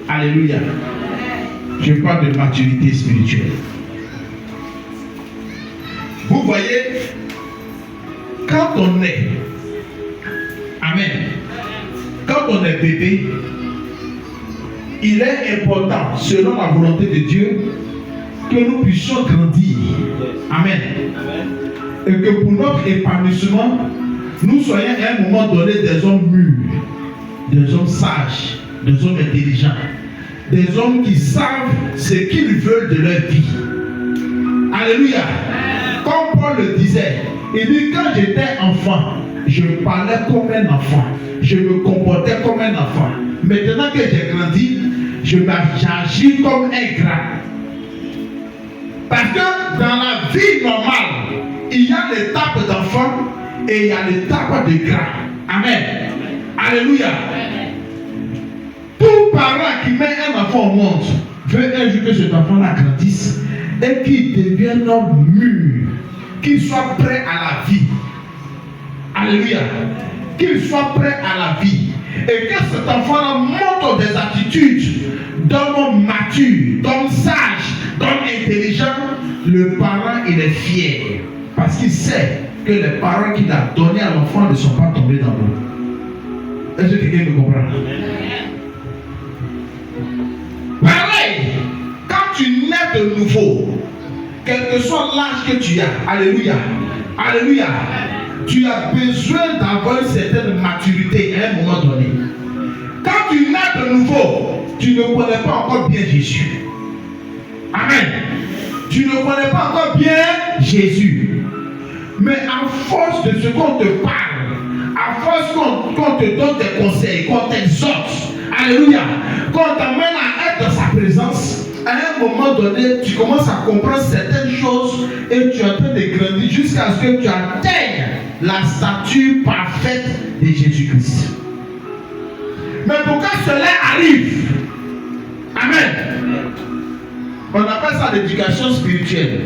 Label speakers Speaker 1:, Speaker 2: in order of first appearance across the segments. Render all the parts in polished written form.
Speaker 1: Alléluia. Je parle de maturité spirituelle. Vous voyez, quand on est, amen, quand on est bébé, il est important, selon la volonté de Dieu, que nous puissions grandir. Amen. Et que pour notre épanouissement, nous soyons à un moment donné des hommes mûrs, des hommes sages, des hommes intelligents, des hommes qui savent ce qu'ils veulent de leur vie. Alléluia. Comme Paul le disait, il dit quand j'étais enfant, je parlais comme un enfant, je me comportais comme un enfant. Maintenant que j'ai grandi, j'agis comme un grand. Parce que dans la vie normale, il y a l'étape d'enfant et il y a l'étape de grand. Amen. Alléluia. Tout parent qui met un enfant au monde veut un jour que cet enfant-là grandisse et qu'il devienne un homme mûr, qu'il soit prêt à la vie. Alléluia. Qu'il soit prêt à la vie. Et que cet enfant-là montre des attitudes d'homme mature, d'homme sage, d'homme intelligent. Le parent, il est fier. Parce qu'il sait que les parents qu'il a donnés à l'enfant ne sont pas tombés dans l'eau. Est-ce que quelqu'un me comprend? Pareil, quand tu nais de nouveau, quel que soit l'âge que tu as, alléluia, alléluia, tu as besoin d'avoir une certaine maturité à un moment donné. Quand tu nais de nouveau, tu ne connais pas encore bien Jésus. Amen. Tu ne connais pas encore bien Jésus. Mais à force de ce qu'on te parle, à force qu'on te donne des conseils, qu'on t'exhorte, alléluia, qu'on t'amène à être dans sa présence, à un moment donné, tu commences à comprendre certaines choses et tu es en train de grandir jusqu'à ce que tu atteignes la stature parfaite de Jésus-Christ. Mais pour que cela arrive, amen, on appelle ça l'éducation spirituelle,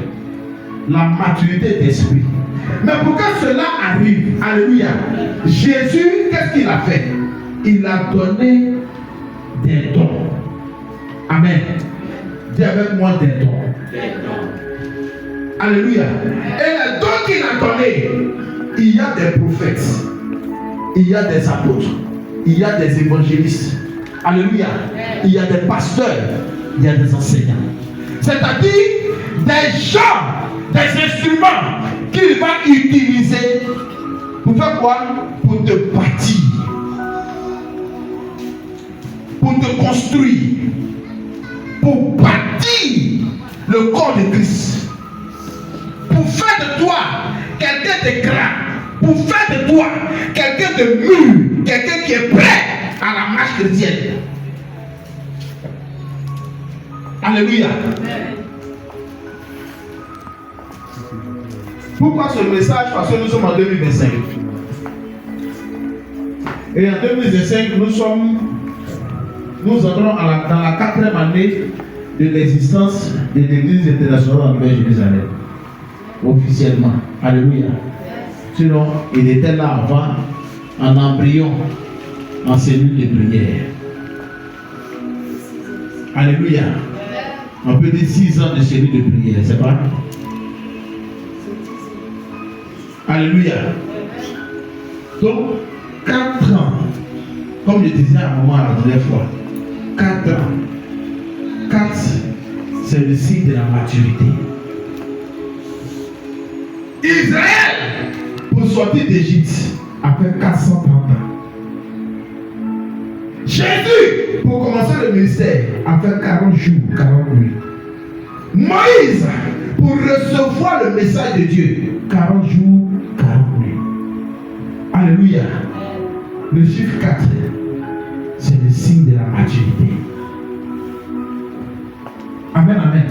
Speaker 1: la maturité d'esprit. Mais pour que cela arrive, alléluia, Jésus, qu'est-ce qu'il a fait? Il a donné des dons. Amen. Dis avec moi des dons. Alléluia. Et les dons qu'il a donnés, il y a des prophètes, il y a des apôtres, il y a des évangélistes. Alléluia. Il y a des pasteurs, il y a des enseignants. C'est-à-dire des gens, des instruments qu'il va utiliser pour faire quoi? Pour te bâtir, pour te construire, pour bâtir le corps de Christ, pour faire de toi quelqu'un de grand, pour faire de toi quelqu'un de mûr, quelqu'un qui est prêt à la marche chrétienne. Alléluia. Pourquoi ce message? Parce que nous sommes en 2025. Et en 2025, nous entrons dans la 4e année de l'existence de l'Église internationale en Nouvelle-Jérusalem. Officiellement. Alléluia. Sinon, il était là avant, en embryon, en cellule de prière. Alléluia. On peut dire 6 ans de cellule de prière, c'est pas? Alléluia. Donc, 4 ans, comme je disais à un moment la dernière fois, 4 ans. 4, c'est le signe de la maturité. Israël, pour sortir d'Égypte, a fait 430 ans. Jésus, pour commencer le ministère, a fait 40 jours, 40 nuits. Moïse, pour recevoir le message de Dieu, 40 jours, 40 nuits. Alléluia. Le chiffre 4, c'est le signe de la maturité. Amen, amen.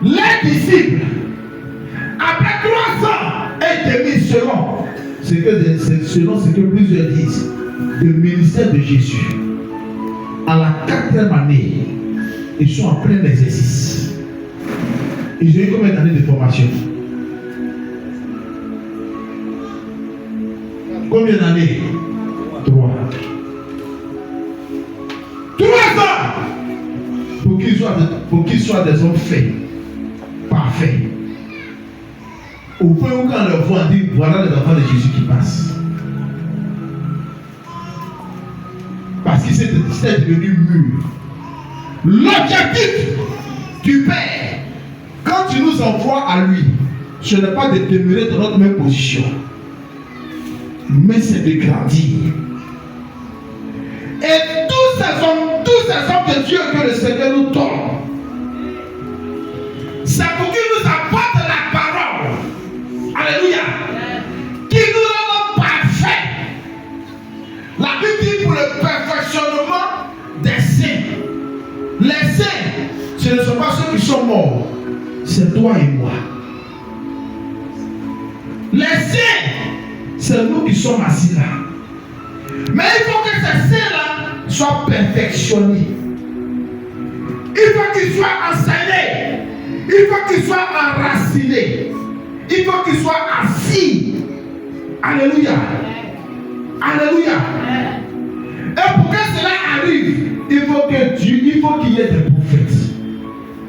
Speaker 1: Les disciples, après 3 ans et demi, selon ce que plusieurs disent, le ministère de Jésus, à la 4e année, ils sont en plein exercice. Ils ont eu combien d'années de formation? Combien d'années? 3. 3 ans pour qu'ils soient des hommes faits, parfaits. Au point où quand on leur voit, on dit voilà les enfants de Jésus qui passent. Parce qu'il s'est devenu mûr. L'objectif du Père, quand tu nous envoies à lui, ce n'est pas de demeurer dans notre même position, mais c'est de grandir. Et tous ces hommes de Dieu que le Seigneur nous donne, c'est pour qu'il nous apporte la parole. Alléluia. Qui nous rend parfaits. La Bible dit pour le perfectionnement des saints. Les saints, ce ne sont pas ceux qui sont morts, c'est toi et moi. Les saints, c'est nous qui sommes assis là. Mais il faut que ces saints-là soient perfectionnés. Il faut qu'ils soient enseignés. Il faut qu'ils soient enracinés. Il faut qu'ils soient assis. Alléluia. Alléluia. Et pour que cela arrive, il faut qu'il y ait des prophètes,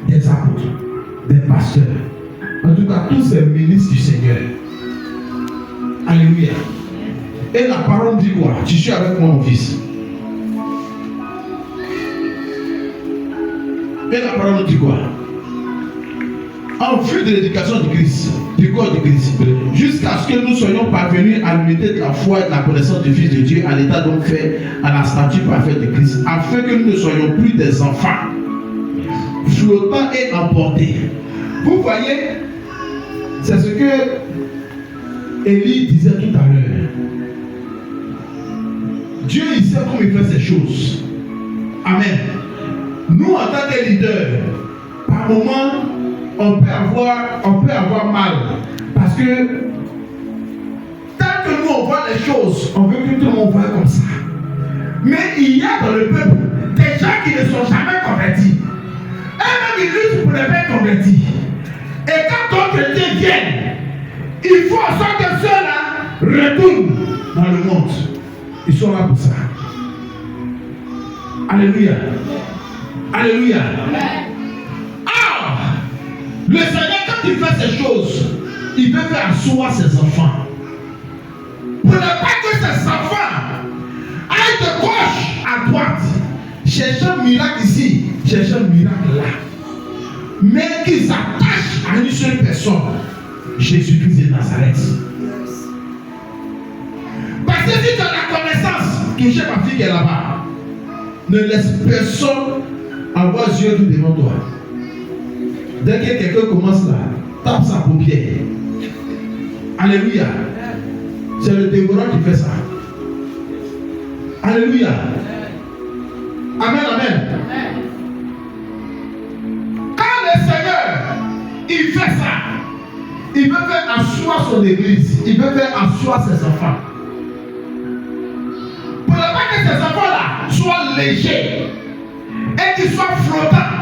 Speaker 1: des apôtres, des pasteurs. En tout cas, tous ces ministres du Seigneur. Alléluia. Et la parole dit quoi? Tu suis avec moi, mon fils. Et la parole dit quoi? En vue de l'éducation du Christ, du corps du Christ, jusqu'à ce que nous soyons parvenus à l'unité de la foi et de la connaissance du Fils de Dieu, à l'état donc fait à la stature parfaite de Christ, afin que nous ne soyons plus des enfants, flottants et emportés. Vous voyez, c'est ce que Élie disait tout à l'heure. Dieu, il sait comment il fait ces choses. Amen. Nous, en tant que leaders, par moments, on peut avoir mal. Parce que tant que nous, on voit les choses, on veut que tout le monde voit comme ça. Mais il y a dans le peuple des gens qui ne sont jamais convertis. Eux-mêmes, ils luttent pour les faire convertis. Et quand d'autres chrétiens viennent, il faut en sorte que ceux-là retournent dans le monde. Ils sont là pour ça. Alléluia. Alléluia. Ah! Le Seigneur, quand il fait ces choses, il veut faire asseoir ses enfants. Pour ne pas que ses enfants aillent de gauche à droite, chercher un miracle ici, chercher un miracle là. Mais qu'ils s'attachent à une seule personne, Jésus-Christ de Nazareth. Parce que si tu as la connaissance, touchez ma fille qui est là-bas. Ne laisse personne avoir yeux tout devant toi. Dès que quelqu'un commence là, tape sa paupière. Alléluia. C'est le dévoreur qui fait ça. Alléluia. Amen, amen. Quand le Seigneur, il fait ça, il veut faire asseoir son église, il veut faire asseoir ses enfants. Pour ne pas que ces enfants-là soient légers et qu'ils soient flottants,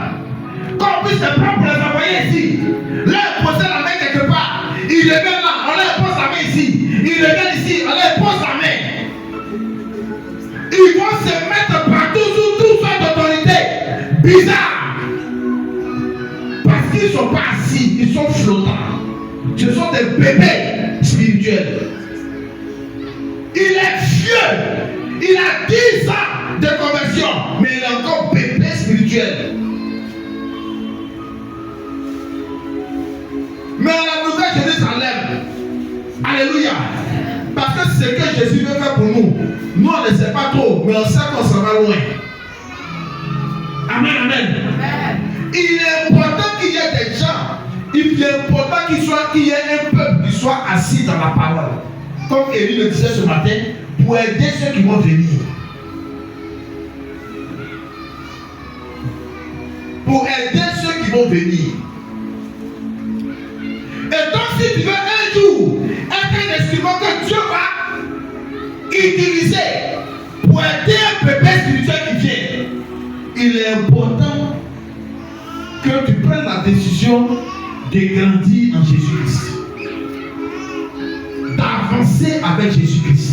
Speaker 1: qu'on puisse les prendre pour les envoyer ici, leur poser la main quelque part, ils reviennent là, on leur pose la main ici, ils reviennent ici, on leur pose la main. Ils vont se mettre partout sous toutes sortes d'autorités bizarres. Parce qu'ils ne sont pas assis, ils sont flottants. Ce sont des bébés spirituels. Il est vieux. Il a 10 ans de conversion, mais il est encore bébé spirituel. Mais à la nouvelle Jérusalem, alléluia, parce que c'est ce que Jésus veut faire pour nous. Nous on ne sait pas trop, mais on sait qu'on s'en va loin. Amen, amen. Il est important qu'il y ait des gens, il est important qu'il y ait un peuple qui soit assis dans la parole. Comme Élie le disait ce matin, pour aider ceux qui vont venir. Pour aider ceux qui vont venir. Et donc si tu veux un jour être un instrument que Dieu va utiliser pour aider un bébé spirituel qui vient, il est important que tu prennes la décision de grandir en Jésus-Christ. D'avancer avec Jésus-Christ.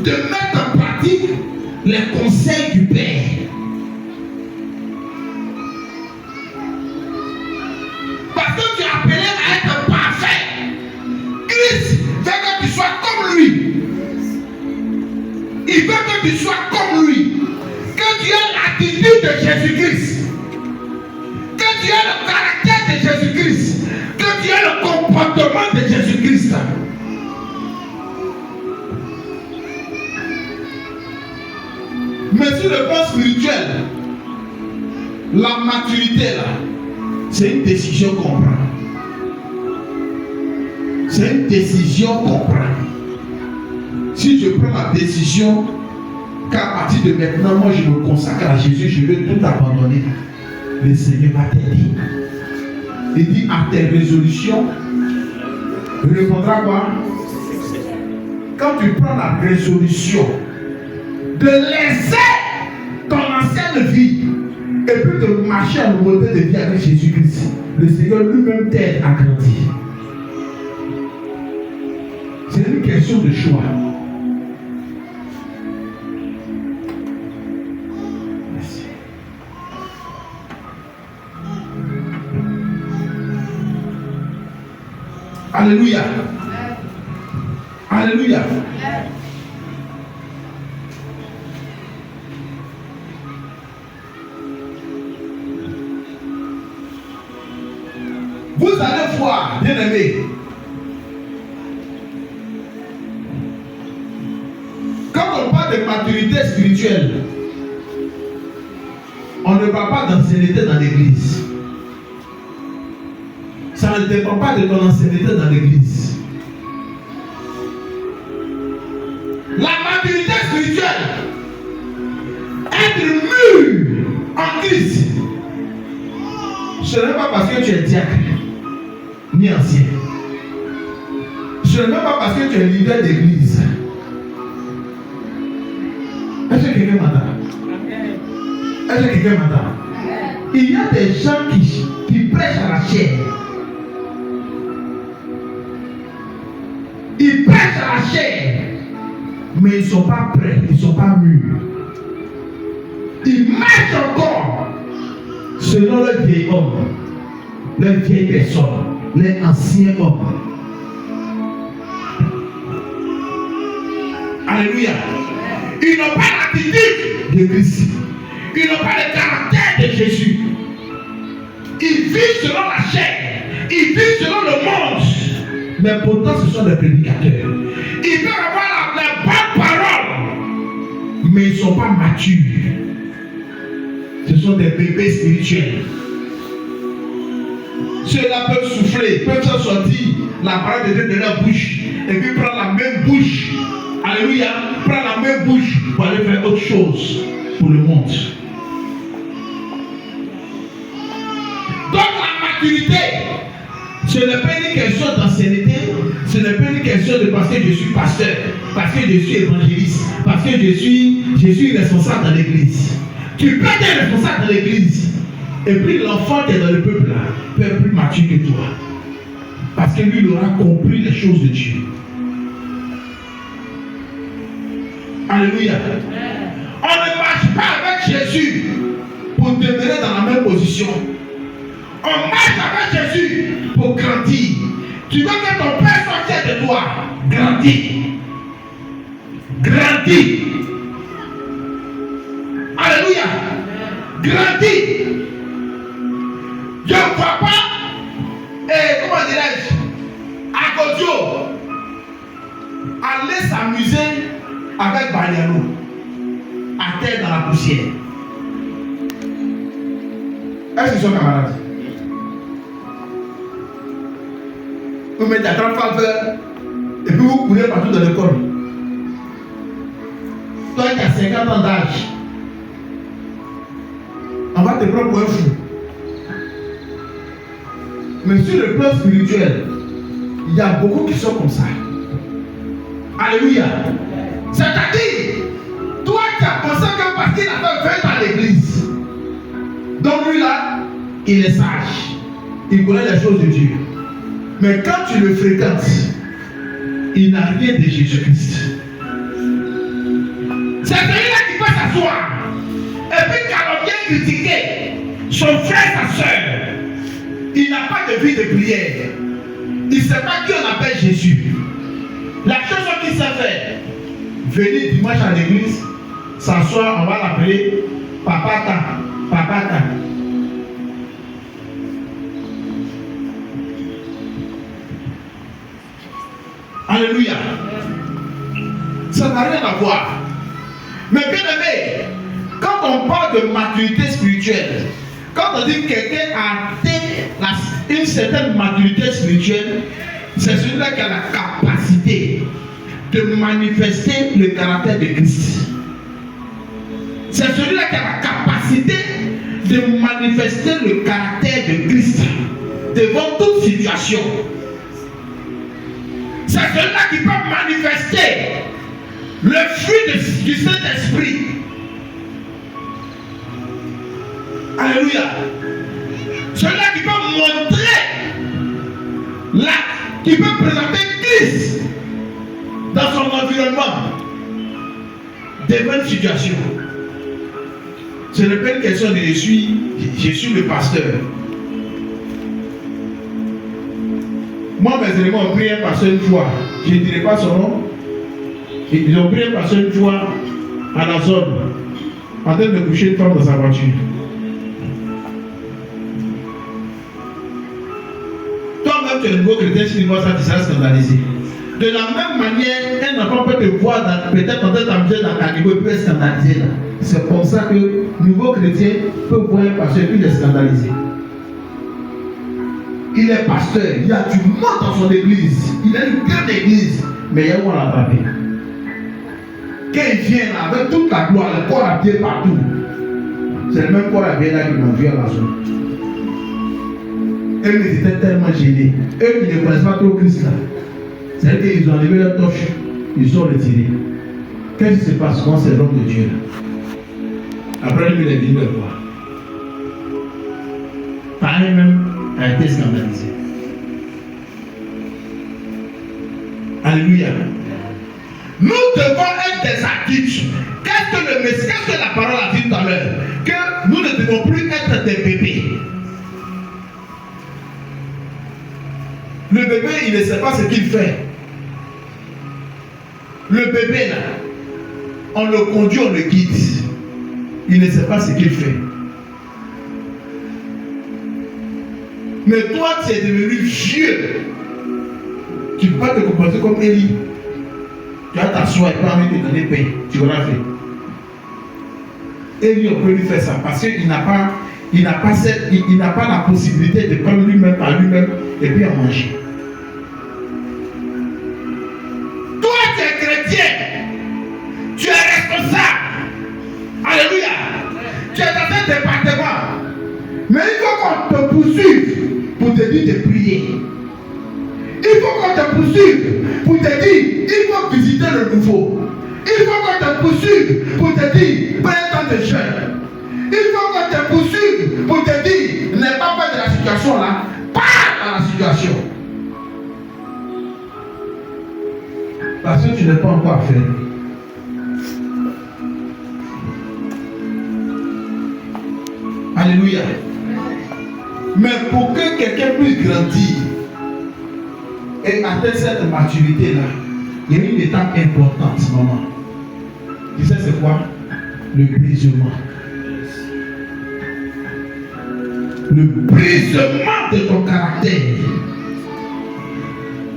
Speaker 1: De mettre en pratique les conseils du Père. l'attitude de Jésus-Christ, que tu aies le caractère de Jésus-Christ, que tu aies le comportement de Jésus-Christ. Mais sur le plan spirituel, la maturité là, c'est une décision qu'on prend. C'est une décision qu'on prend. Si je prends la décision qu'à partir de maintenant, moi je me consacre à Jésus, je vais tout abandonner, le Seigneur va t'aider. Il dit à tes résolutions, il répondra quoi? Quand tu prends la résolution de laisser ton ancienne vie et puis de marcher en nouveauté de vie avec Jésus-Christ, le Seigneur lui-même t'aide à grandir. C'est une question de choix. Merci. Alléluia. Alléluia. Vous allez voir, bien aimé, quand on parle de maturité spirituelle, on ne parle pas d'ancienneté dans l'église. Ça ne dépend pas de ton ancienneté dans l'église. La maturité spirituelle, être mûr en Christ, ce n'est pas parce que tu es diacre ni ancien. Ce n'est pas parce que tu es leader d'église. Est-ce que quelqu'un m'entend? Est-ce que quelqu'un m'entend? Il y a des gens qui prêchent à la chair. Ils prêchent à la chair, mais ils ne sont pas prêts, ils ne sont pas mûrs. Ils marchent encore selon le vieil homme, le vieille personne, les anciens hommes. Alléluia. Ils n'ont pas l'attitude de Christ. Ils n'ont pas le caractère de Jésus. Ils vivent selon la chair. Ils vivent selon le monde. Mais pourtant, ce sont des prédicateurs. Ils peuvent avoir la bonne parole, mais ils ne sont pas matures. Ce sont des bébés spirituels. Ceux-là peuvent souffler, peuvent s'en sortir la parole de Dieu de leur bouche et puis prendre la même bouche. Alléluia. Prendre la même bouche pour aller faire autre chose pour le monde. Donc la maturité, ce n'est pas une question d'ancienneté, ce n'est pas une question de parce que je suis pasteur, parce que je suis évangéliste, parce que je suis responsable dans l'église. Tu peux être responsable dans l'église. Et puis l'enfant qui est dans le peuple là peut être plus mature que toi. Parce que lui, il aura compris les choses de Dieu. Alléluia. On ne marche pas avec Jésus pour demeurer dans la même position. On marche avec Jésus pour grandir. Tu veux que ton Père soit fier de toi. Grandis. Grandis. Alléluia. Grandis. Je ne vois pas, comment dirais-je, à Godio, aller s'amuser avec Baliano, à terre dans la poussière. Est-ce qu'ils sont camarades? Vous mettez à 30 faveurs et puis vous courez partout dans l'école. Toi qui as 50 ans d'âge, on va te prendre pour un fou. Mais sur le plan spirituel, il y a beaucoup qui sont comme ça. Alléluia. C'est-à-dire, toi tu as pensé que parce qu'il avait 20 ans à l'église, donc lui là, il est sage. Il connaît les choses de Dieu. Mais quand tu le fréquentes, il n'a rien de Jésus-Christ. C'est celui-là qui peut s'asseoir et puis calomnier, critiquer son frère, sa soeur. Il n'a pas de vie de prière. Il ne sait pas qui on appelle Jésus. La chose qu'il sait faire, venir dimanche à l'église, s'asseoir, on va l'appeler, papa attend. Alléluia. Ça n'a rien à voir. Mais bien aimé, quand on parle de maturité spirituelle, quand on dit que quelqu'un a atteint une certaine maturité spirituelle, c'est celui-là qui a la capacité de manifester le caractère de Christ. C'est celui-là qui a la capacité de manifester le caractère de Christ devant toute situation. C'est celui-là qui peut manifester le fruit du Saint-Esprit. Alléluia. Celui-là qui peut montrer, qui peut présenter Christ dans son environnement devant une situation. Ce n'est pas une question de je suis le pasteur. Moi, mes éléments ont prié un pasteur une fois. Je ne dirai pas son nom. Ils ont prié un pasteur une fois à la zone, en train de coucher une femme dans sa voiture. Toi-même, tu es un nouveau chrétien, si tu vois ça, tu seras scandalisé. De la même manière, un enfant peut te voir peut-être en train d'amuser dans ta niveau et peut être scandalisé. C'est comme ça que nouveau chrétien peut voir un pasteur et puis les scandaliser. Il est pasteur, tu montes dans son église, il a une grande église, mais il y a où on l'attraper. Quand il vient là, avec toute la gloire, le corps à pied partout, c'est le même corps à pied là qui m'a vu à la zone. Eux, ils étaient tellement gênés. Eux qui ne connaissent pas trop Christ là, c'est-à-dire qu'ils ont enlevé leur torche, ils sont retirés. Qu'est-ce qui se passe quand c'est l'homme de Dieu là? Après, lui, il est venu le voir. Pareil même a été scandalisé. Alléluia. Nous devons être des adultes. Qu'est-ce que la parole a dit tout à l'heure? Que nous ne devons plus être des bébés. Le bébé, il ne sait pas ce qu'il fait. Le bébé là, on le conduit, on le guide. Il ne sait pas ce qu'il fait. Mais toi, tu es devenu vieux. Tu ne peux pas te comporter comme Élie. Tu vas t'asseoir et pas envie de te donner pain. Tu l'auras fait. Élie, on peut lui faire ça parce qu'il n'a pas la possibilité de prendre lui-même par lui-même et puis à manger. Toi, tu es chrétien. Tu es responsable. Alléluia. Tu es dans un département. Mais il faut qu'on te poursuive pour te dire de prier. Il faut qu'on te poursuive pour te dire il faut visiter le nouveau. Il faut qu'on te poursuive pour te dire prends un temps de jeûne. Il faut qu'on te poursuive pour te dire n'aie pas peur de la situation là. Pars dans la situation. Parce que tu n'es pas encore fait. Alléluia. Mais pour que quelqu'un puisse grandir et atteindre cette maturité-là, il y a une étape importante, maman. Tu sais c'est quoi? Le brisement. Le brisement de ton caractère.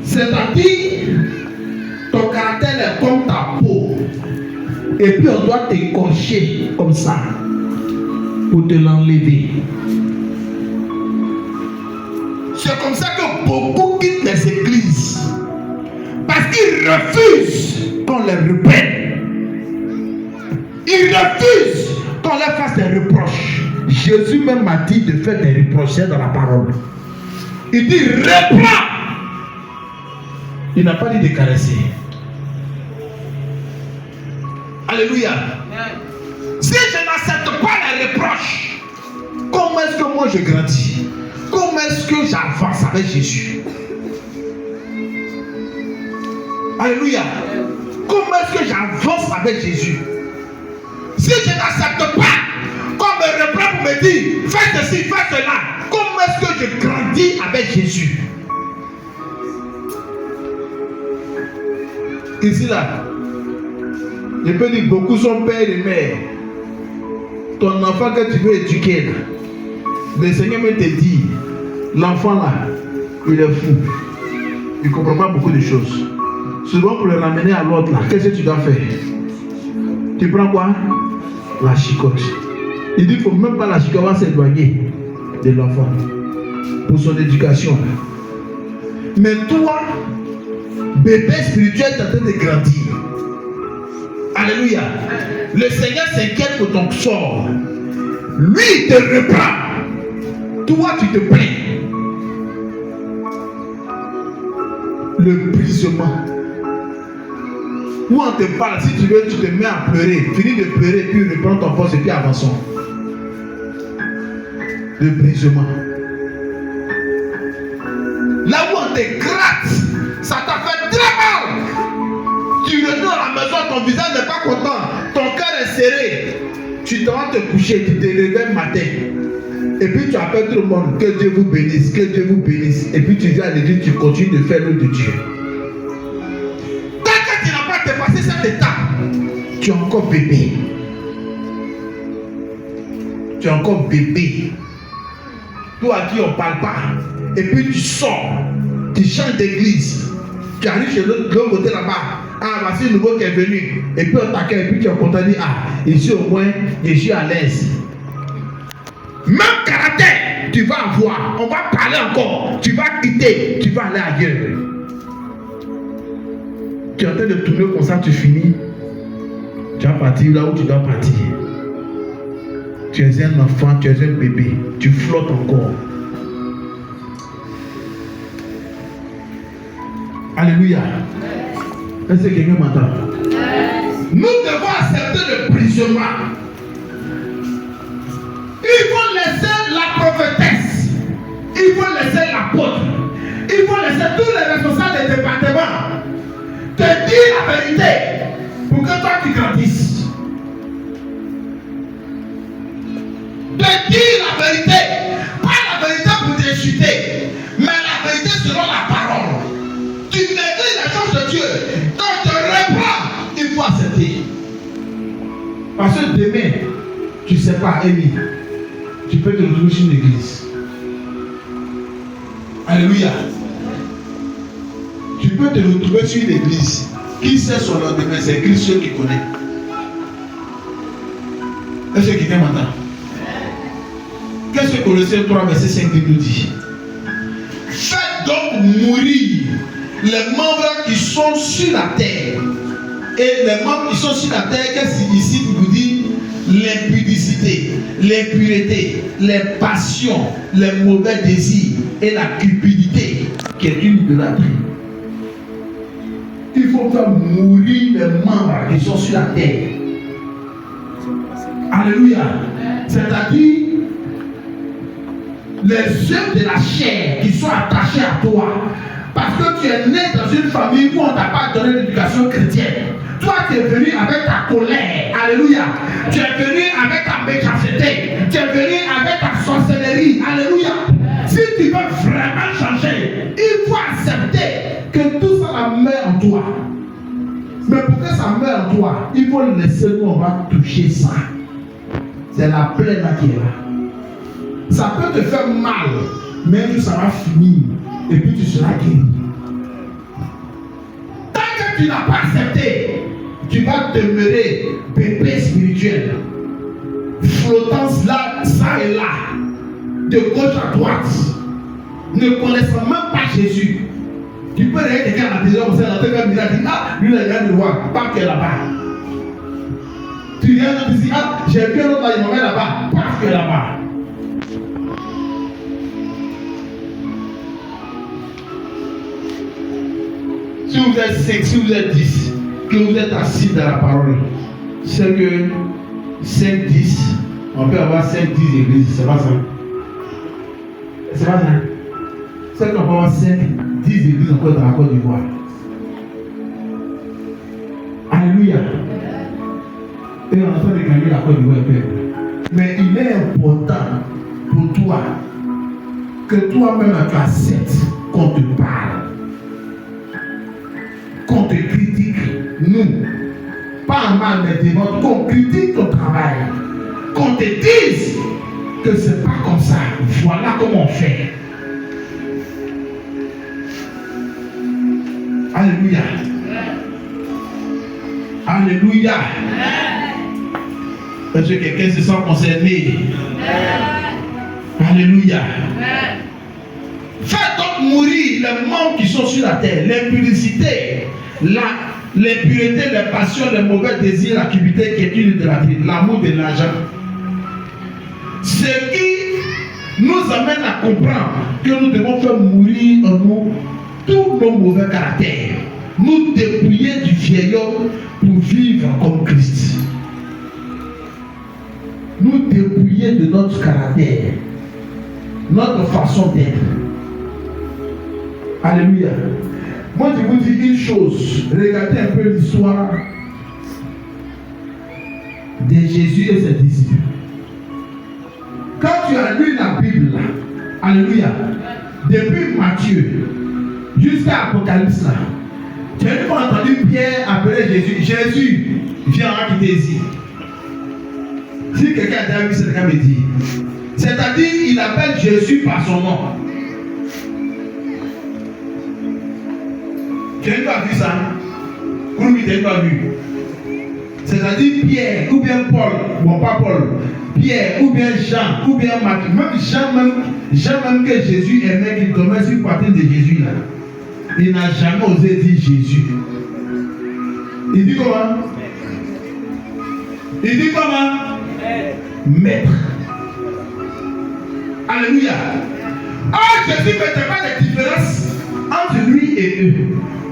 Speaker 1: C'est-à-dire, ton caractère est comme ta peau. Et puis on doit t'écorcher comme ça pour te l'enlever. C'est comme ça que beaucoup quittent les églises. Parce qu'ils refusent qu'on les reprenne. Ils refusent qu'on leur fasse des reproches. Jésus même m'a dit de faire des reproches dans la parole. Il dit reprends. Il n'a pas dit de caresser. Alléluia. Si je n'accepte pas les reproches, comment est-ce que moi je grandis? Comment est-ce que j'avance avec Jésus? Alléluia. Comment est-ce que j'avance avec Jésus? Si je n'accepte pas qu'on me reprend pour me dire fais ceci, fais cela, comment est-ce que je grandis avec Jésus? Ici là, je peux dire beaucoup sont pères et mères. ton enfant que tu veux éduquer, là, le Seigneur me te dit, l'enfant là, il est fou. Il ne comprend pas beaucoup de choses. Souvent pour le ramener à l'autre là, qu'est-ce que tu dois faire? Tu prends quoi? La chicotte. Il dit qu'il ne faut même pas la chicotte, on va s'éloigner de l'enfant pour son éducation. Mais toi, bébé spirituel, tu es en train de grandir. Alléluia. Le Seigneur s'inquiète pour ton sort. Lui, il te reprend. Toi, tu te plains. Le brisement. Où on te parle, si tu veux, tu te mets à pleurer. Finis de pleurer, puis reprends ton poste et puis avançons. Le brisement. Là où on te gratte, ça t'a fait très mal. Tu retournes à la maison, ton visage n'est pas content, ton cœur est serré. Tu te rends te coucher, tu te réveilles le matin. Et puis tu appelles tout le monde, que Dieu vous bénisse, que Dieu vous bénisse. Et puis tu viens à l'église, tu continues de faire l'œuvre de Dieu. Tant que tu n'as pas dépassé cette étape, tu es encore bébé. Tu es encore bébé. Toi à qui on ne parle pas. Et puis tu sors, tu changes d'église. Tu arrives chez l'autre côté là-bas. Ah, voici le nouveau qui est venu. Et puis on t'accueille, et puis tu es content de dire, ah, ici au moins, je suis à l'aise. Même caractère, tu vas avoir. On va parler encore. Tu vas quitter, tu vas aller ailleurs. Tu es en train de tourner comme ça, tu finis. Tu vas partir là où tu dois partir. Tu es un enfant, tu es un bébé. Tu flottes encore. Alléluia. Est-ce que quelqu'un m'entend? Nous devons accepter le brisement. Il faut laisser la prophétesse. Il faut laisser l'apôtre. Il faut laisser tous les responsables des départements te dire la vérité pour que toi tu grandisses. Te dire la vérité. Pas la vérité pour t'insulter, mais la vérité selon la parole. Tu négliges la chose de Dieu. Quand tu te reprends, il faut accepter. Parce que demain, tu ne sais pas, Élie, tu peux te retrouver sur une église. Alléluia. Tu peux te retrouver sur une église. Qui sait son lendemain? C'est Christ qui connaît. Est-ce que quelqu'un m'entend? Qu'est-ce que Colossiens 3, verset 5 nous dit? Faites donc mourir les membres qui sont sur la terre. Et les membres qui sont sur la terre, qu'est-ce qu'il ici vous dit? L'impudicité, l'impureté, les passions, les mauvais désirs et la cupidité, qui est une idolâtrie. Il faut faire mourir les membres qui sont sur la terre. Alléluia. C'est-à-dire les œuvres de la chair qui sont attachées à toi. Parce que tu es né dans une famille où on ne t'a pas donné l'éducation chrétienne. Toi, tu es venu avec ta colère. Alléluia. Tu es venu avec ta méchanceté. Tu es venu avec ta sorcellerie. Alléluia. Si tu veux vraiment changer, il faut accepter que tout ça la met en toi. Mais pour que ça meure en toi, il faut laisser nous, on va toucher ça. C'est la plaie là qui est là. Ça peut te faire mal, mais ça va finir. Et puis tu seras guéri. Tant que tu n'as pas accepté, tu vas demeurer bébé spirituel, flottant là, ça et là, de gauche à droite, ne connaissant même pas Jésus. Tu peux regarder quelqu'un à la maison, on s'est rentré comme il a dit, ah, lui il a regardé le roi, pas que là-bas. Tu viens de dire, ah, j'ai vu un autre là, il m'en met là-bas, pas que là-bas. Si vous êtes 5, si vous êtes 10, que vous êtes assis dans la parole, c'est que 5, 10, on peut avoir 5, 10 églises, c'est pas ça. C'est pas ça. C'est qu'on peut avoir 5, 10 églises encore dans la Côte d'Ivoire. Alléluia. Et on est en train de gagner la Côte d'Ivoire. Mais il est important pour toi que toi-même tu acceptes qu'on te parle. Qu'on te critique, nous, pas en mal, mais devant, qu'on critique ton travail, qu'on te dise que c'est pas comme ça. Voilà comment on fait. Alléluia. Alléluia. Est-ce que quelqu'un se sent concerné? Alléluia. Faites donc mourir les membres qui sont sur la terre, l'impudicité, l'impureté, les passions, les mauvais désirs, la cupidité, quiétude de la vie, l'amour de l'argent. Ce qui nous amène à comprendre que nous devons faire mourir en nous tous nos mauvais caractères, nous dépouiller du vieil homme pour vivre comme Christ. Nous dépouiller de notre caractère, notre façon d'être. Alléluia. Moi, je vous dis une chose. Regardez un peu l'histoire de Jésus et ses disciples. Quand tu as lu la Bible, alléluia, depuis Matthieu jusqu'à Apocalypse, tu as entendu Pierre appeler Jésus. Jésus, viens en quitter ici. Si quelqu'un a déjà vu ça, quelqu'un me dit. C'est-à-dire, il appelle Jésus par son nom. Tu n'as pas vu ça? Vous tu n'as pas vu. C'est-à-dire Pierre ou bien Paul, bon pas Paul, Pierre ou bien Jean ou bien Matthieu, même Jean même que Jésus aimait qu'il commence une partie de Jésus là. Il n'a jamais osé dire Jésus. Il dit comment? Il dit comment? Maître. Alléluia. Ah, Jésus ne mettait pas de différence entre lui et eux.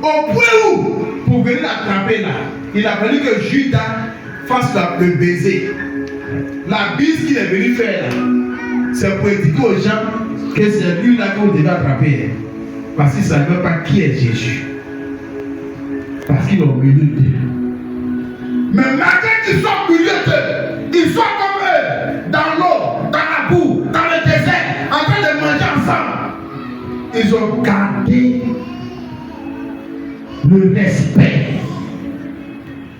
Speaker 1: Au point où, pour venir l'attraper là, il a fallu que Judas fasse le baiser. La bise qu'il est venu faire là, c'est pour indiquer aux gens que c'est lui là qu'on devait attraper. Parce qu'il ne savait pas qui est Jésus. Parce qu'il est au milieu d'eux. Mais malgré qu'ils sont au milieu d'eux, ils sont comme eux, dans l'eau, dans la boue, dans le désert, en train de manger ensemble. Ils ont gardé le respect.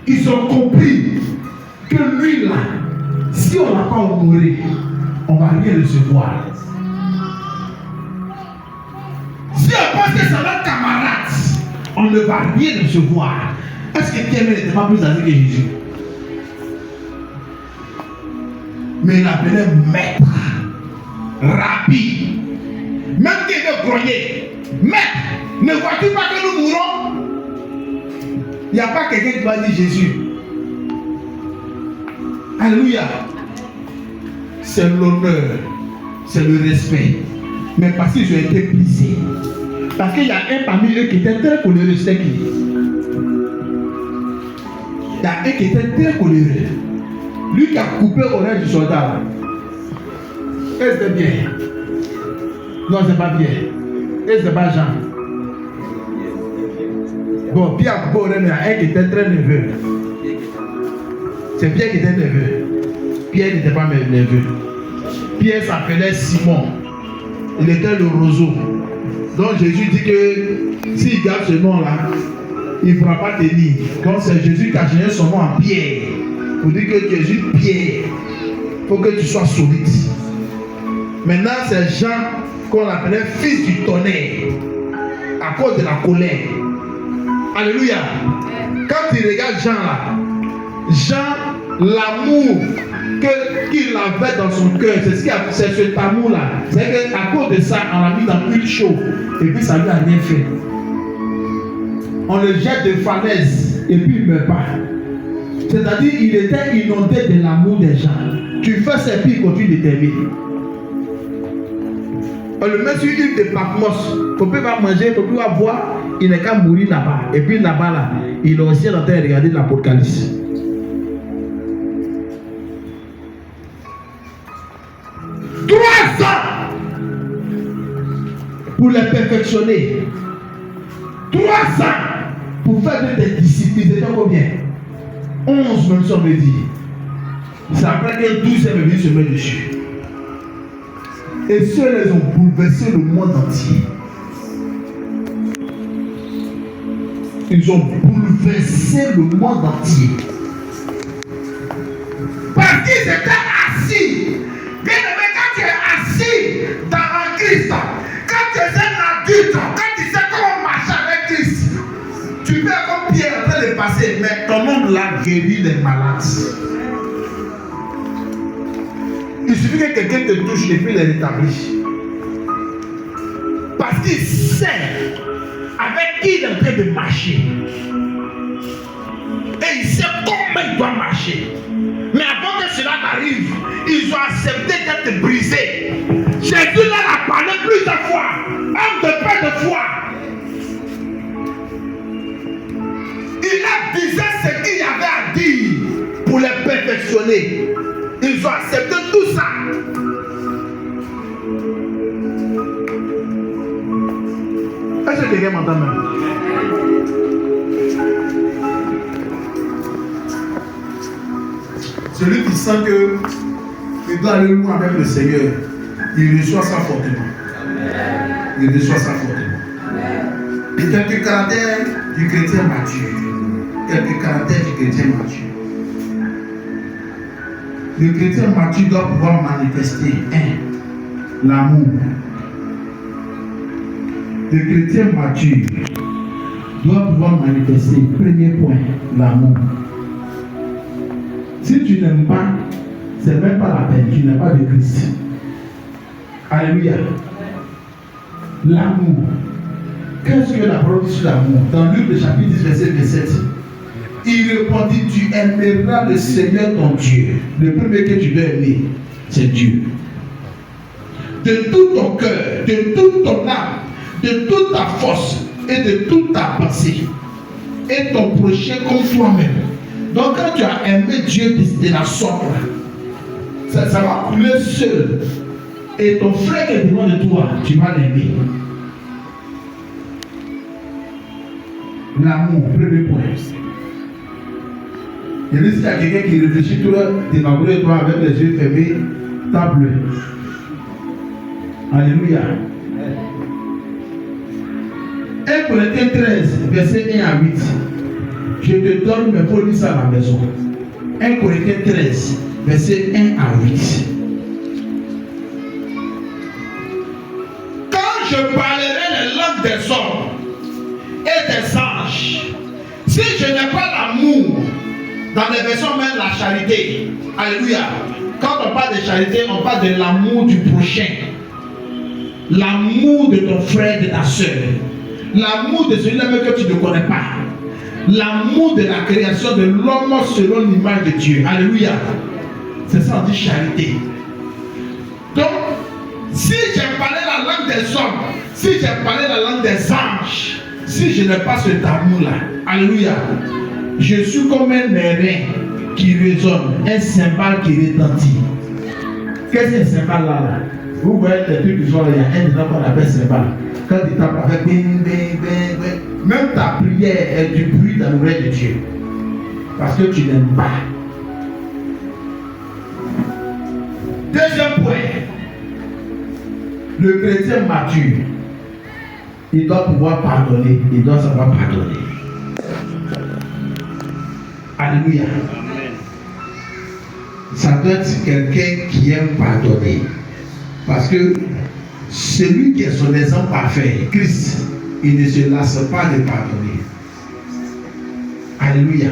Speaker 1: Ils ont compris que lui là, si on n'a pas honoré, on ne va rien recevoir. Si on pense que c'est notre camarade, on ne va rien recevoir. Est-ce que Pierre n'était pas plus âgé que Jésus? Mais il appelait maître, rabbi. Même qu'il veut grogner, maître, ne vois-tu pas que nous mourrons? Il n'y a pas quelqu'un qui va dire Jésus. Alléluia. C'est l'honneur, c'est le respect. Mais parce qu'ils ont été brisés. Parce qu'il y a un parmi eux qui était très coléreux, c'est qui? Il y a un qui était très coléreux. Lui qui a coupé l'oreille du soldat. Est-ce que c'est bien? Non, c'est pas bien. Est-ce que c'est pas Jean? Bon, Pierre a coupé l'oreille, mais il y a un qui était très nerveux. C'est Pierre qui était nerveux. Pierre n'était pas nerveux. Pierre s'appelait Simon. Il était le roseau. Donc Jésus dit que s'il garde ce nom-là, il ne pourra pas tenir. Donc c'est Jésus qui a changé son nom en Pierre. Pour dire que Jésus Pierre. Il faut que tu sois solide. Maintenant c'est Jean qu'on appelait fils du tonnerre. À cause de la colère. Alléluia. Quand tu regardes Jean là, Jean, l'amour qu'il avait dans son cœur, c'est cet amour-là. C'est qu'à cause de ça, on l'a mis dans l'huile chaude. Et puis ça ne lui a rien fait. On le jette de falaise et puis il ne meurt pas. C'est-à-dire il était inondé de l'amour des gens. Tu fais ses pieds, il continue de t'aimer. On le met sur l'île de Patmos. Il ne faut pas manger, il ne faut pas boire. Il n'est qu'à mourir là-bas. Et puis là-bas, là, il est aussi en train de regarder l'Apocalypse. Pour les perfectionner. 3 ans pour faire des disciples. Ils étaient combien? 11 même si on me dit. C'est après que 12 est venu se mettre dessus. Et ceux-là, ils ont bouleversé le monde entier. Ils ont bouleversé le monde entier. Parce qu'ils étaient mais ton nom l'a guéri les malades. Il suffit que quelqu'un te touche et puis les rétablit. Parce qu'il sait avec qui il est en train de marcher. Et il sait comment il doit marcher. Mais avant que cela n'arrive, ils ont accepté d'être brisés. Jésus leur a parlé plusieurs fois. Homme de paix de foi. Il a dit ce qu'il y avait à dire pour les perfectionner. Ils ont accepté tout ça. Est-ce que quelqu'un m'entend même? Celui qui sent qu'il doit aller loin avec le Seigneur, il reçoit ça fortement. Il reçoit ça fortement. Et quelques caractères du chrétien mature. Quelques caractères du chrétien mature. Le chrétien mature doit pouvoir manifester l'amour. Le chrétien mature doit pouvoir manifester, premier point, l'amour. Si tu n'aimes pas, c'est même pas la peine, tu n'es pas de Christ. Alléluia. L'amour. Qu'est-ce que la parole dit sur l'amour? Dans Luc, le chapitre 10, verset 27. Il répondit, tu aimeras le Seigneur ton Dieu. Le premier que tu dois aimer, c'est Dieu. De tout ton cœur, de toute ton âme, de toute ta force et de toute ta pensée. Et ton prochain comme toi-même. Donc quand tu as aimé Dieu de la sorte, ça va couler seul. Et ton frère qui est devant de toi, tu vas l'aimer. L'amour, premier point. Il y a s'il y a quelqu'un qui réfléchit, toi, tu vas brûler toi avec les yeux fermés, t'as bleu. Alléluia. 1 Corinthiens 13, verset 1 à 8. Je te donne, mais pour lire ça à la maison. 1 Corinthiens 13, verset 1 à 8. Quand je parlerai les langues des hommes et des anges, si je n'ai pas l'amour, dans les versions même la charité, alléluia. Quand on parle de charité, on parle de l'amour du prochain, l'amour de ton frère, de ta soeur, l'amour de celui-là que tu ne connais pas, l'amour de la création de l'homme selon l'image de Dieu, alléluia. C'est ça on dit charité. Donc, si j'ai parlé la langue des hommes, si j'ai parlé la langue des anges, si je n'ai pas cet amour-là, alléluia, je suis comme un airain qui résonne, un cymbale qui retentit. Qu'est-ce que c'est cymbale là? Vous voyez les trucs qui sont là, il y a un endroit qu'on appelle cymbale. Quand tu tapes avec bing, bing, bing, bing, même ta prière est du bruit dans l'oreille de Dieu. Parce que tu n'aimes pas. Deuxième point. Le chrétien mature, il doit pouvoir pardonner, il doit savoir pardonner. Alléluia. Ça doit être quelqu'un qui aime pardonner. Parce que celui qui est son exemple parfait, Christ, il ne se lasse pas de pardonner. Alléluia.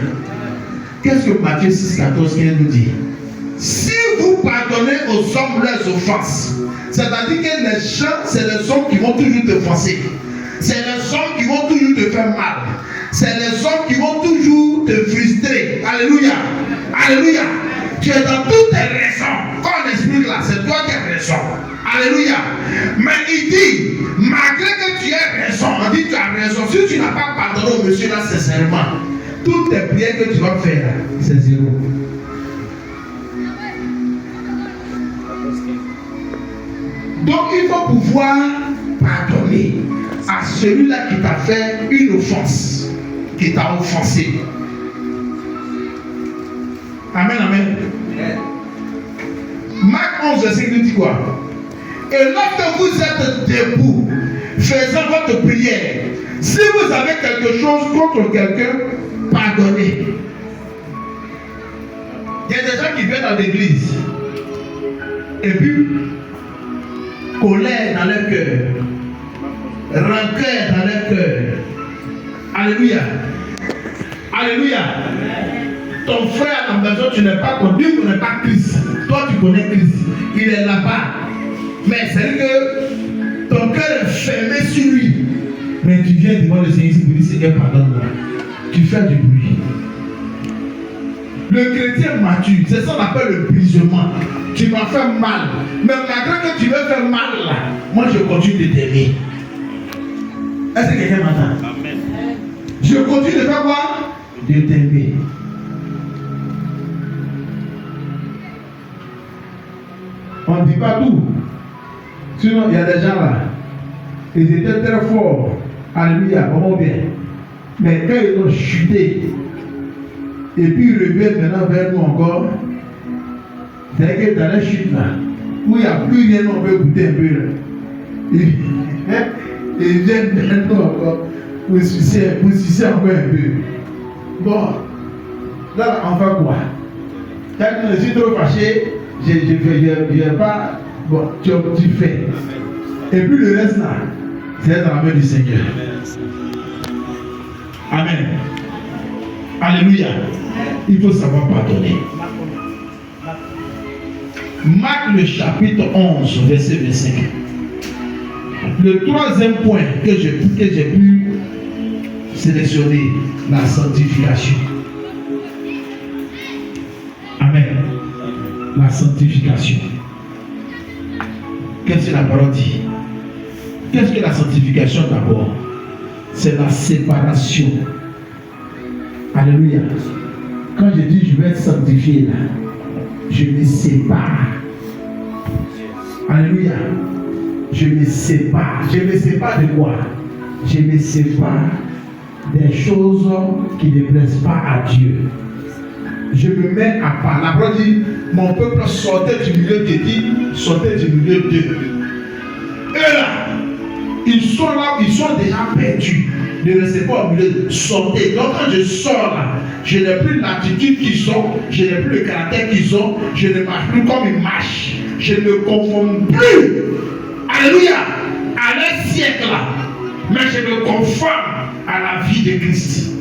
Speaker 1: Qu'est-ce que Matthieu 6, 14, 15 nous dit? Si vous pardonnez aux hommes leurs offenses, c'est-à-dire que les gens, c'est les hommes qui vont toujours te forcer. C'est les hommes qui vont toujours te faire mal. C'est les hommes qui vont toujours te frustrer. Alléluia. Alléluia. Tu es dans toutes tes raisons. Quand on explique là, c'est toi qui as raison. Alléluia. Mais il dit, malgré que tu aies raison, on dit tu as raison. Si tu n'as pas pardonné au monsieur là, sincèrement, toutes tes prières que tu vas faire, c'est zéro. Donc il faut pouvoir pardonner à celui-là qui t'a fait une offense, qui t'a offensé. Amen, amen. Marc 11, verset nous dit quoi? Et lorsque vous êtes debout, faisant votre prière, si vous avez quelque chose contre quelqu'un, pardonnez. Il y a des gens qui viennent dans l'église et puis colère dans leur cœur, rancœur dans leur cœur. Alléluia. Alléluia. Ton frère à la maison, tu n'es pas connu, tu ne connais pas Christ. Toi, tu connais Christ. Il est là-bas. Mais c'est que ton cœur est fermé sur lui. Mais tu viens devant le Seigneur pour dire Seigneur, pardonne-moi. Tu fais du bruit. Le chrétien mature, c'est ça qu'on appelle le brisement. Tu m'as fait mal. Mais malgré que tu me fais mal là, moi je continue de t'aimer. Est-ce que quelqu'un m'entend? Amen. Je continue de faire quoi? De t'aimer. On ne dit pas tout. Sinon, il y a des gens là. Ils étaient très forts. Alléluia, comment bien. Mais quand ils ont chuté, et puis ils reviennent maintenant vers nous encore, c'est que dans la chute là, où il n'y a plus rien, on peut goûter un peu là. Ils viennent vers nous encore pour sucer encore un peu. Bon, là, on fait quoi? Quand je suis trop fâché, je ne vais pas. Bon, tu fais. Et puis le reste là, c'est dans la main du Seigneur. Amen. Alléluia. Il faut savoir pardonner. Marc le chapitre 11, verset 25. Le troisième point que j'ai pu sélectionner, la sanctification. Amen. La sanctification. Qu'est-ce que la parole dit? Qu'est-ce que la sanctification d'abord? C'est la séparation. Alléluia. Quand je dis je vais être sanctifié là, je me sépare. Alléluia. Je me sépare. Je me sépare de quoi? Je me sépare des choses qui ne plaisent pas à Dieu. Je me mets à part. La parole dit, mon peuple sortait du milieu de qui? Sortait du milieu d'eux. Et là, ils sont là, ils sont déjà perdus. Ne restez pas au milieu, sortez. Donc quand je sors là, je n'ai plus l'attitude qu'ils ont, je n'ai plus le caractère qu'ils ont, je ne marche plus comme ils marchent. Je ne me conforme plus. Alléluia. À leur siècle là. Mais je me conforme à la vie de Christ.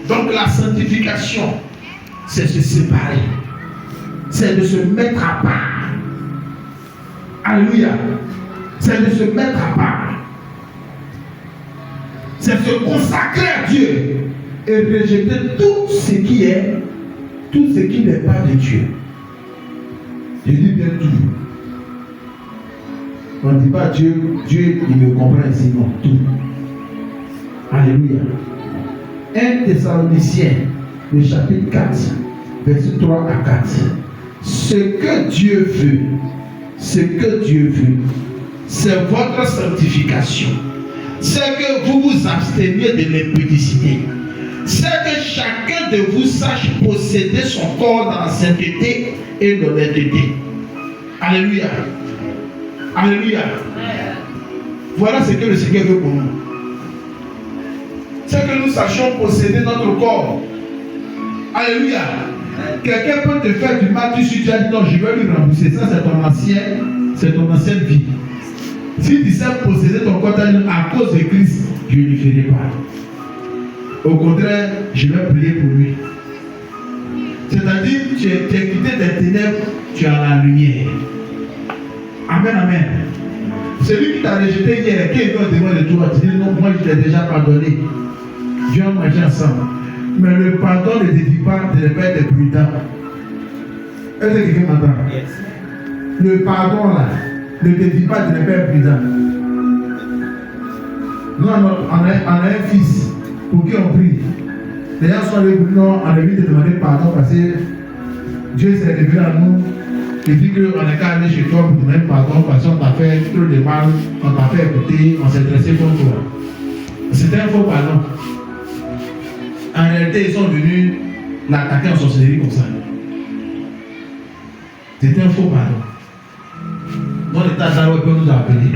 Speaker 1: Donc la sanctification, c'est se séparer. C'est de se mettre à part. Alléluia. C'est de se mettre à part. C'est se consacrer à Dieu et rejeter tout ce qui est, tout ce qui n'est pas de Dieu. Je dis bien tout. On ne dit pas Dieu, il me comprend ici, non, tout. Alléluia. 1 Thessaloniciens, le chapitre 4, verset 3 à 4. Ce que Dieu veut, c'est votre sanctification. C'est que vous vous absteniez de l'impudicité. C'est que chacun de vous sache posséder son corps dans la sainteté et l'honnêteté. Alléluia. Alléluia. Voilà ce que le Seigneur veut pour nous. C'est que nous sachions posséder notre corps. Alléluia. Quelqu'un peut te faire du mal, tu dis non, je vais lui rembourser. Ça, c'est ton ancienne vie. Si tu sais posséder ton corps à cause de Christ, je ne le ferai pas. Au contraire, je vais prier pour lui. C'est-à-dire, tu es quitté des ténèbres, tu es à la lumière. Amen, amen. Celui qui t'a rejeté hier, qui est devant de toi, tu dis non, moi je t'ai déjà pardonné. Viens manger ensemble. Mais le pardon ne te dit pas de ne pas être prudent. Est-ce que quelqu'un m'entend? Yes. Le pardon là ne te dit pas de ne pas être prudent. Nous on a un fils pour qui on prie. Les gens sont allés pour nous, on a envie de demander pardon parce que Dieu s'est révélé à nous. Il dit qu'on est qu'à aller chez toi pour demander pardon parce qu'on t'a fait trop de mal, on t'a fait écouter, on s'est dressé contre toi. C'était un faux pardon. En réalité, ils sont venus l'attaquer en sorcellerie comme ça. C'était un faux pardon. Dans l'état d'Aro peut nous appeler.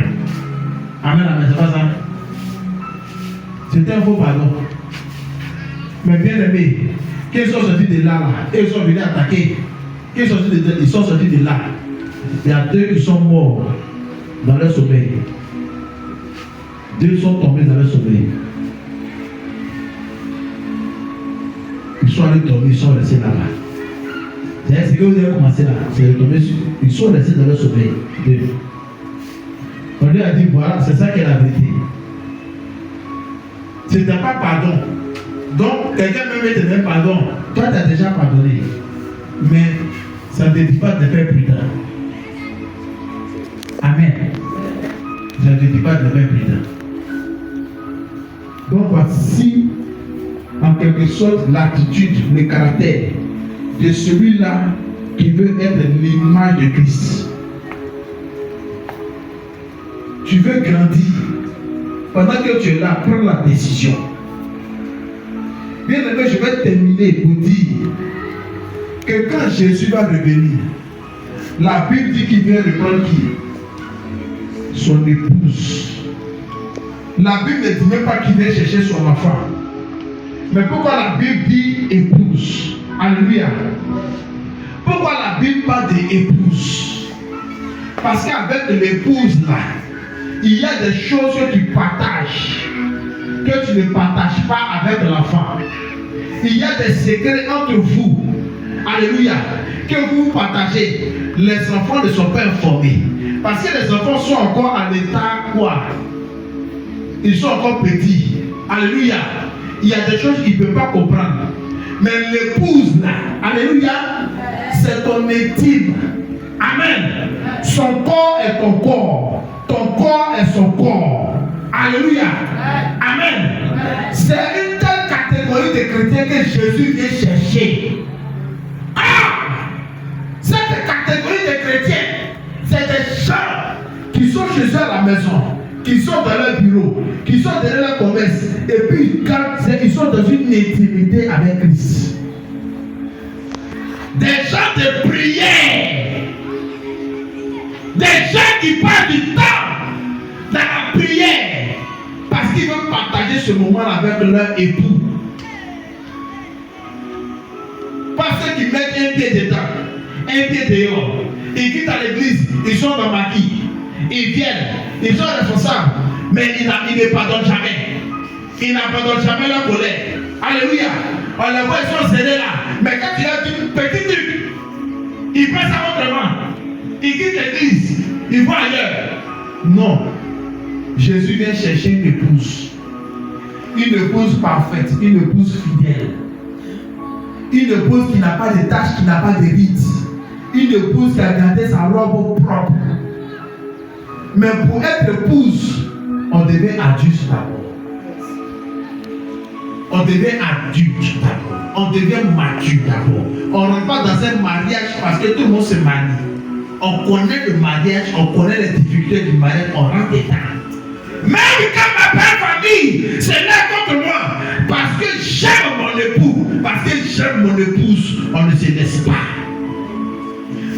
Speaker 1: Amen, amen, c'est pas ça. C'était un faux pardon. Mais bien aimé, qu'ils sont sortis de là, ils sont venus attaquer. Ils sont sortis de là. Il y a 2 qui sont morts dans leur sommeil. 2 sont tombés dans leur sommeil. sont allés dormir, ils sont restés là-bas. C'est ce que vous avez commencé là, c'est retombé sur. Ils sont restés dans leur sommeil. On lui a dit voilà, c'est ça qui est la vérité. Ce n'était pas pardon. Donc, quelqu'un même te donne pardon. Toi, tu as déjà pardonné. Mais ça ne te dit pas de faire plus tard. Amen. Ça ne te dit pas de faire plus tard. Donc, voici en quelque sorte l'attitude, le caractère de celui-là qui veut être l'image de Christ. Tu veux grandir. Pendant que tu es là, prends la décision. Bien aimé, je vais terminer pour dire que quand Jésus va revenir, la Bible dit qu'il vient reprendre qui? Son épouse. La Bible ne dit même pas qu'il vient chercher son enfant. Mais pourquoi la Bible dit épouse? Alléluia. Pourquoi la Bible parle d'épouse? Parce qu'avec l'épouse là, il y a des choses que tu partages, que tu ne partages pas avec l'enfant. Il y a des secrets entre vous. Alléluia. Que vous partagez. Les enfants ne sont pas informés. Parce que les enfants sont encore en état quoi? Ils sont encore petits. Alléluia. Il y a des choses qu'ils ne peuvent pas comprendre. Mais l'épouse là, alléluia, c'est ton intime. Amen. Son corps est ton corps. Ton corps est son corps. Alléluia. Amen. C'est une telle catégorie de chrétiens que Jésus vient chercher. Ah! Cette catégorie de chrétiens, c'est des gens qui sont chez eux à la maison, qui sont dans leur bureau, qui sont dans leur commerce, et puis ils sont dans une intimité avec Christ. Des gens de prière. Des gens qui parlent du temps dans la prière parce qu'ils veulent partager ce moment avec leur époux. Pas ceux qui mettent un pied dedans, un pied dehors. Ils quittent à l'église, ils sont dans maquis. Ils viennent, ils sont responsables, mais ils ne pardonnent jamais. Ils n'abandonnent jamais leur colère. Alléluia. On les voit, ils sont zélés là. Mais quand tu as une petite truc, ils prennent ça autrement. Ils quittent l'église, ils vont ailleurs. Non. Jésus vient chercher une épouse. Une épouse parfaite, une épouse fidèle. Une épouse qui n'a pas de tâches, qui n'a pas de rides. Une épouse qui a gardé sa robe propre. Mais pour être épouse, on devient adulte d'abord. On devient adulte d'abord. On devient mature d'abord. On ne rentre pas dans un mariage parce que tout le monde se marie. On connaît le mariage, on connaît les difficultés du mariage, on rentre dedans. Même quand ma belle famille se lève contre moi, parce que j'aime mon époux, parce que j'aime mon épouse, on ne se laisse pas.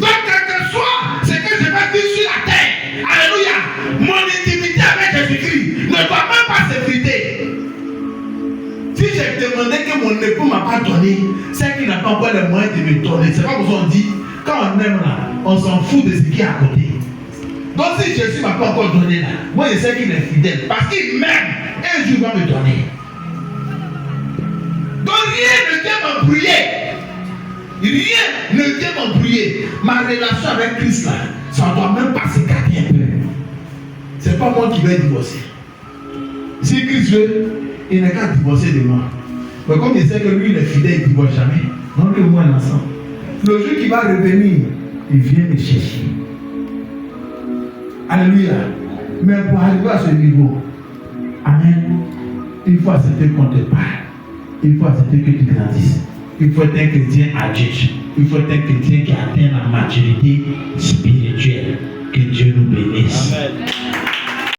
Speaker 1: Donc, quel que soit ce que je vais vivre sur la terre, alléluia, mon intimité avec Jésus-Christ ne doit même pas s'effriter. Si j'ai demandé que mon époux ne m'a pas donné, c'est qu'il n'a pas encore les moyens de me donner. C'est pas comme ça on dit. Quand on aime là, on s'en fout de ce qui est à côté. Donc si Jésus ne m'a pas encore donné là, moi je sais qu'il est fidèle. Parce qu'il m'aime, un jour il va me donner. Donc rien ne vient m'embrouiller. Rien ne vient m'embrouiller. Ma relation avec Christ là, ça ne doit même pas se garder un peu. C'est pas moi qui vais divorcer. Si Christ veut, il n'a qu'à divorcer de moi. Mais comme il sait que lui il est fidèle, il ne divorce jamais. Donc que moi l'ensemble. Le jour qui va revenir, il vient me chercher. Alléluia. Mais pour arriver à ce niveau, amen, il faut accepter qu'on te parle. Il faut accepter que tu grandisses. Il faut être un chrétien adulte. Il faut être un chrétien qui atteint la maturité spirituelle.